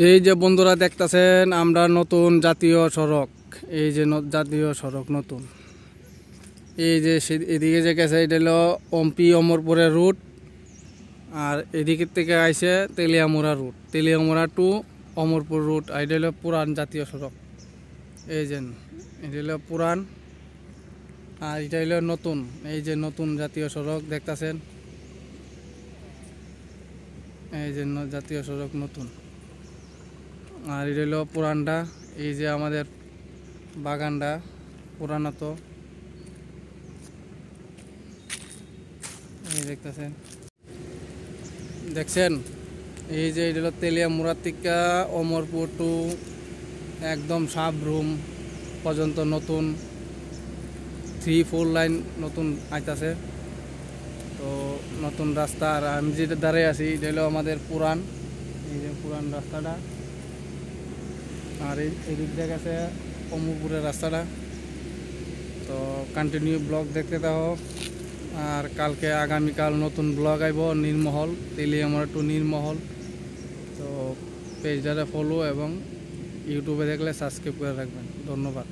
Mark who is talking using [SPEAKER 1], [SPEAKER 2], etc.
[SPEAKER 1] এই যে বন্ধুরা দেখতেছেন আমরা নতুন জাতীয় সড়ক, এই যে জাতীয় সড়ক নতুন, এই যে এদিকে যে গেছে এটা হলো অম্পি অমরপুরের রুট, আর এদিকের থেকে আইছে Teliamura route, Teliamura to Amarpur route. এটা হলো পুরান জাতীয় সড়ক, এই যে এটা হলো পুরান, আর এটা হলো নতুন। এই যে নতুন জাতীয় সড়ক দেখতেছেন, এই যে জাতীয় সড়ক নতুন, আর এটা হলো পুরানটা। এই যে আমাদের বাগানটা পুরানো, তো এই দেখছেন এই যে এটা হলো তেলিয়ামুড়া থেকে অমরপুর টু একদম সাবরুম পর্যন্ত নতুন 3-4 লাইন নতুন আইতাছে। তো নতুন রাস্তা, আর আমি যেটা দাঁড়িয়ে আছি এটা হলো আমাদের পুরান, এই যে পুরান রাস্তাটা, আর এদিক দিয়ে গেছে অমরপুরের রাস্তাটা। তো কন্টিনিউ ব্লগ দেখতে থাকো, আর কালকে আগামীকাল নতুন ব্লগ আইব নীরমহল, তেলিয়ামুড়া টু নীরমহল। তো পেজটাতে ফলো এবং ইউটিউবে দেখলে সাবস্ক্রাইব করে রাখবেন। ধন্যবাদ।